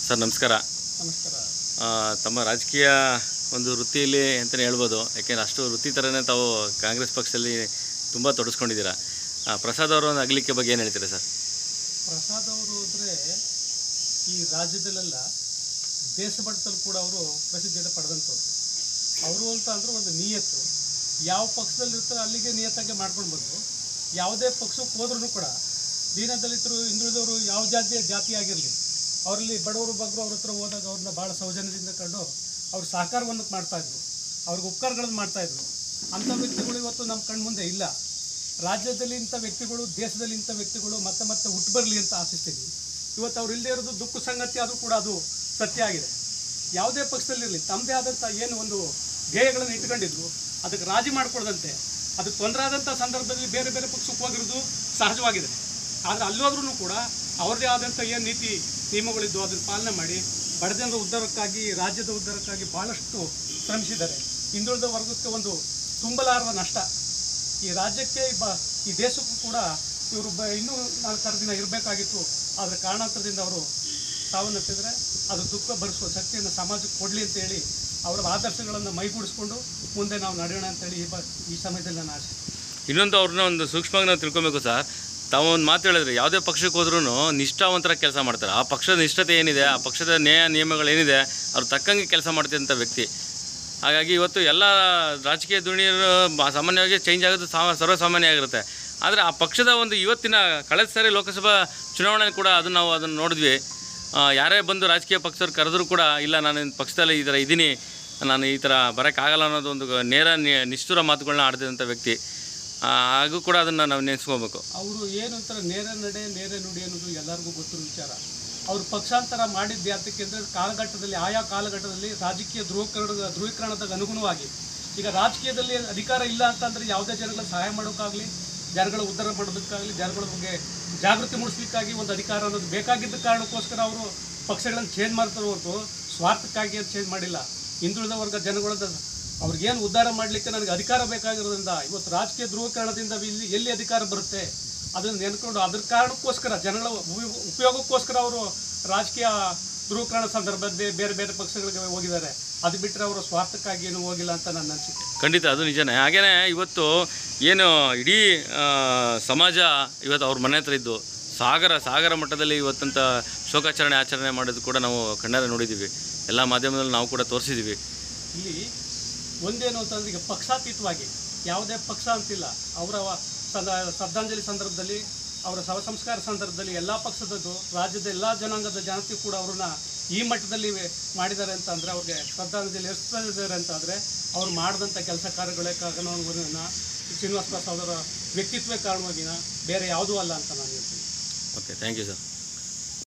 Sir ನಮಸ್ಕಾರ. ನಮಸ್ಕಾರ. ತಮ್ಮ ರಾಜಕೀಯ ಒಂದು ವೃತ್ತಿಯಲ್ಲಿ ಅಂತಲೇ ಹೇಳ್ಬೋದು, ಯಾಕೆಂದರೆ ಅಷ್ಟು ವೃತ್ತಿ ಥರನೇ ತಾವು ಕಾಂಗ್ರೆಸ್ ಪಕ್ಷದಲ್ಲಿ ತುಂಬ ತೊಡಸ್ಕೊಂಡಿದ್ದೀರಾ. ಪ್ರಸಾದ್ ಅವರ ಒಂದು ಅಗಲಿಕೆ ಬಗ್ಗೆ ಏನು ಹೇಳ್ತೀರಾ ಸರ್? ಪ್ರಸಾದ್ ಅವರು ಅಂದರೆ ಈ ರಾಜ್ಯದಲ್ಲೆಲ್ಲ ದೇಶಮಟ್ಟದಲ್ಲಿ ಕೂಡ ಅವರು ಪ್ರಸಿದ್ಧಿಯನ್ನು ಪಡೆದಂಥವ್ರು. ಅವರು ಅಂತ ಅಂದರೆ ಒಂದು ನಿಯತ್ತು, ಯಾವ ಪಕ್ಷದಲ್ಲಿರ್ತಾರೆ ಅಲ್ಲಿಗೆ ನಿಯತ್ತಾಗಿ ಮಾಡ್ಕೊಂಡು ಬಂದು ಯಾವುದೇ ಪಕ್ಷಕ್ಕೆ ಹೋದ್ರೂ ಕೂಡ ದೀನದಲಿತರು, ಹಿಂದುಳಿದವರು, ಯಾವ ಜಾತಿ ಆಗಿರಲಿ ಅವರಲ್ಲಿ ಬಡವರು ಬಗ್ಗರು ಅವ್ರ ಹತ್ರ ಹೋದಾಗ ಅವ್ರನ್ನ ಭಾಳ ಸೌಜನ್ಯದಿಂದ ಕಂಡು ಅವ್ರ ಸಹಕಾರವನ್ನು ಮಾಡ್ತಾಯಿದ್ರು, ಅವ್ರಿಗೆ ಉಪಕಾರಗಳನ್ನು ಮಾಡ್ತಾಯಿದ್ರು. ಅಂಥ ವ್ಯಕ್ತಿಗಳು ಇವತ್ತು ನಮ್ಮ ಕಣ್ಮುಂದೆ ಇಲ್ಲ. ರಾಜ್ಯದಲ್ಲಿ ಇಂಥ ವ್ಯಕ್ತಿಗಳು, ದೇಶದಲ್ಲಿ ಇಂಥ ವ್ಯಕ್ತಿಗಳು ಮತ್ತೆ ಮತ್ತೆ ಹುಟ್ಟು ಬರಲಿ ಅಂತ ಆಶಿಸ್ತೀವಿ. ಇವತ್ತು ಅವ್ರು ಇಲ್ಲದೇ ಇರೋದು ದುಃಖ ಸಂಗತಿ, ಆದರೂ ಕೂಡ ಅದು ಸತ್ಯ ಆಗಿದೆ. ಯಾವುದೇ ಪಕ್ಷದಲ್ಲಿರಲಿ ತಮ್ಮದೇ ಆದಂಥ ಏನು ಒಂದು ಧ್ಯೇಯಗಳನ್ನು ಇಟ್ಕೊಂಡಿದ್ರು ಅದಕ್ಕೆ ರಾಜಿ ಮಾಡಿಕೊಡದಂತೆ, ಅದಕ್ಕೆ ತೊಂದರೆ ಆದಂಥ ಸಂದರ್ಭದಲ್ಲಿ ಬೇರೆ ಬೇರೆ ಪಕ್ಷಕ್ಕೆ ಹೋಗಿರೋದು ಸಹಜವಾಗಿದೆ. ಆದರೆ ಅಲ್ಲೋದ್ರೂ ಕೂಡ ಅವ್ರದ್ದೇ ಆದಂಥ ಏನು ನೀತಿ ನಿಯಮಗಳಿದ್ದು ಅದನ್ನು ಪಾಲನೆ ಮಾಡಿ ಬಡಜನರ ಉದ್ಧಾರಕ್ಕಾಗಿ, ರಾಜ್ಯದ ಉದ್ಧಾರಕ್ಕಾಗಿ ಭಾಳಷ್ಟು ಶ್ರಮಿಸಿದ್ದಾರೆ. ಹಿಂದುಳಿದ ವರ್ಗಕ್ಕೆ ಒಂದು ತುಂಬಲಾರದ ನಷ್ಟ. ಈ ರಾಜ್ಯಕ್ಕೆ ಈ ದೇಶಕ್ಕೂ ಕೂಡ ಇವರು ಇನ್ನೂ 4 ದಿನ ಇರಬೇಕಾಗಿತ್ತು. ಆದರೆ ಕಾರಣಾಂತರದಿಂದ ಅವರು ಸಾವನ್ನಪ್ಪಿದರೆ ಅದು ದುಃಖ ಭರಿಸುವ ಶಕ್ತಿಯನ್ನು ಸಮಾಜಕ್ಕೆ ಕೊಡಲಿ ಅಂತೇಳಿ ಅವರ ಆದರ್ಶಗಳನ್ನು ಮೈಗೂಡಿಸ್ಕೊಂಡು ಮುಂದೆ ನಾವು ನಡೆಯೋಣ ಅಂತೇಳಿ ಈ ಸಮಯದಲ್ಲಿ ನಾನು ಆಸೆ. ಇನ್ನೊಂದು ಅವ್ರನ್ನ ಒಂದು ಸೂಕ್ಷ್ಮವಾಗಿ ನಾವು ತಿಳ್ಕೊಬೇಕು ಸರ್. ತಾವು ಒಂದು ಮಾತು ಹೇಳಿದ್ರೆ, ಯಾವುದೇ ಪಕ್ಷಕ್ಕೆ ಹೋದ್ರೂ ನಿಷ್ಠಾವಂತರ ಕೆಲಸ ಮಾಡ್ತಾರೆ. ಆ ಪಕ್ಷದ ನಿಷ್ಠತೆ ಏನಿದೆ, ಆ ಪಕ್ಷದ ನ್ಯಾಯ ನಿಯಮಗಳೇನಿದೆ ಅವ್ರು ತಕ್ಕಂಗೆ ಕೆಲಸ ಮಾಡ್ತಿದ್ದಂಥ ವ್ಯಕ್ತಿ. ಹಾಗಾಗಿ ಇವತ್ತು ಎಲ್ಲ ರಾಜಕೀಯ ದುನಿಯರು ಸಾಮಾನ್ಯವಾಗಿ ಚೇಂಜ್ ಆಗೋದು ಸರ್ವಸಾಮಾನ್ಯ ಆಗಿರುತ್ತೆ. ಆದರೆ ಆ ಪಕ್ಷದ ಒಂದು ಇವತ್ತಿನ ಕಳೆದ ಸಾರಿ ಲೋಕಸಭಾ ಚುನಾವಣೆ ಕೂಡ ನಾವು ಅದನ್ನು ನೋಡಿದ್ವಿ. ಯಾರೇ ಬಂದು ರಾಜಕೀಯ ಪಕ್ಷದವ್ರು ಕರೆದ್ರೂ ಕೂಡ ಇಲ್ಲ, ನಾನು ಪಕ್ಷದಲ್ಲಿ ಈ ಥರ ಇದ್ದೀನಿ, ನಾನು ಈ ಥರ ಬರೋಕ್ಕಾಗಲ್ಲ ಅನ್ನೋದು ಒಂದು ನಿಷ್ಠುರ ಮಾತುಗಳನ್ನ ಆಡ್ತಿದ್ದಂಥ ವ್ಯಕ್ತಿ. ಹಾಗೂ ಕೂಡ ಅದನ್ನು ನಾವು ನೆನೆಸ್ಕೋಬೇಕು. ಅವರು ಏನು ಅಂತಾರೆ, ನೇರ ನಡೆ ನೇರ ನುಡಿ ಅನ್ನೋದು ಎಲ್ಲರಿಗೂ ಗೊತ್ತಿರೋ ವಿಚಾರ. ಅವರು ಪಕ್ಷಾಂತರ ಮಾಡಿದ್ದು ಯಾತಕ್ಕೆ ಅಂದರೆ ಕಾಲಘಟ್ಟದಲ್ಲಿ, ಆಯಾ ಕಾಲಘಟ್ಟದಲ್ಲಿ ರಾಜಕೀಯ ಧ್ರುವೀಕರಣದ ಅನುಗುಣವಾಗಿ. ಈಗ ರಾಜಕೀಯದಲ್ಲಿ ಅಧಿಕಾರ ಇಲ್ಲ ಅಂತಂದರೆ ಯಾವುದೇ ಜನಗಳ ಸಹಾಯ ಮಾಡೋಕ್ಕಾಗಲಿ, ಜನಗಳ ಉದ್ಧಾರ ಮಾಡೋದಕ್ಕಾಗಲಿ, ಜನಗಳ ಬಗ್ಗೆ ಜಾಗೃತಿ ಮೂಡಿಸ್ಲಿಕ್ಕಾಗಿ ಒಂದು ಅಧಿಕಾರ ಅನ್ನೋದು ಬೇಕಾಗಿದ್ದ ಕಾರಣಕ್ಕೋಸ್ಕರ ಅವರು ಪಕ್ಷಗಳನ್ನು ಚೇಂಜ್ ಮಾಡ್ತಾರೆ ಹೊರತು ಸ್ವಾರ್ಥಕ್ಕಾಗಿ ಅದು ಚೇಂಜ್ ಮಾಡಿಲ್ಲ. ಹಿಂದುಳಿದ ವರ್ಗ ಜನಗಳದ್ದು ಅವ್ರಿಗೇನು ಉದ್ಧಾರ ಮಾಡಲಿಕ್ಕೆ ನನಗೆ ಅಧಿಕಾರ ಬೇಕಾಗಿರೋದ್ರಿಂದ ಇವತ್ತು ರಾಜಕೀಯ ಧ್ರುವೀಕರಣದಿಂದ ಎಲ್ಲಿ ಅಧಿಕಾರ ಬರುತ್ತೆ ಅದನ್ನು ನೆನ್ಕೊಂಡು ಅದ್ರ ಕಾರಣಕ್ಕೋಸ್ಕರ ಜನಗಳ ಉಪಯೋಗಕ್ಕೋಸ್ಕರ ಅವರು ರಾಜಕೀಯ ಧ್ರುವೀಕರಣ ಸಂದರ್ಭದಲ್ಲಿ ಬೇರೆ ಬೇರೆ ಪಕ್ಷಗಳಿಗೆ ಹೋಗಿದ್ದಾರೆ. ಅದು ಬಿಟ್ಟರೆ ಅವರು ಸ್ವಾರ್ಥಕ್ಕಾಗಿ ಏನು ಹೋಗಿಲ್ಲ ಅಂತ ನನ್ನ ಅನಿಸಿಕೆ. ಖಂಡಿತ ಅದು ನಿಜನೇ. ಹಾಗೇ ಇವತ್ತು ಏನು ಇಡೀ ಸಮಾಜ ಇವತ್ತು ಅವ್ರ ಮನೆ ಹತ್ರ ಇದ್ದು ಸಾಗರ ಮಟ್ಟದಲ್ಲಿ ಇವತ್ತಂತ ಶೋಕಾಚರಣೆ ಆಚರಣೆ ಮಾಡೋದು ಕೂಡ ನಾವು ಕಣ್ಣಾರೆ ನೋಡಿದ್ದೀವಿ. ಎಲ್ಲ ಮಾಧ್ಯಮದಲ್ಲಿ ನಾವು ಕೂಡ ತೋರಿಸಿದ್ದೀವಿ. ಇಲ್ಲಿ ಒಂದೇನು ಅಂತಂದ್ರೆ, ಈಗ ಪಕ್ಷಾತೀತವಾಗಿ ಯಾವುದೇ ಪಕ್ಷ ಅಂತಿಲ್ಲ, ಅವರ ಶ್ರದ್ಧಾಂಜಲಿ ಸಂದರ್ಭದಲ್ಲಿ, ಅವರ ಶವ ಸಂಸ್ಕಾರ ಸಂದರ್ಭದಲ್ಲಿ ಎಲ್ಲ ಪಕ್ಷದದ್ದು, ರಾಜ್ಯದ ಎಲ್ಲ ಜನಾಂಗದ ಜನತೆ ಕೂಡ ಅವ್ರನ್ನ ಈ ಮಟ್ಟದಲ್ಲಿ ಮಾಡಿದ್ದಾರೆ ಅಂತ ಅಂದರೆ, ಅವ್ರಿಗೆ ಶ್ರದ್ಧಾಂಜಲಿ ಎಷ್ಟಿದ್ದಾರೆ ಅಂತ ಆದರೆ ಅವ್ರು ಮಾಡಿದಂಥ ಕೆಲಸ ಕಾರ್ಯಗಳೇ ಕಾರಣವಾಗಿನ, ಶ್ರೀನಿವಾಸ ಪ್ರಸಾದ್ ಅವರ ವ್ಯಕ್ತಿತ್ವೇ ಕಾರಣವಾಗಿನ, ಬೇರೆ ಯಾವುದೂ ಅಲ್ಲ ಅಂತ ನಾನು ಹೇಳ್ತೀನಿ. Okay, thank you sir.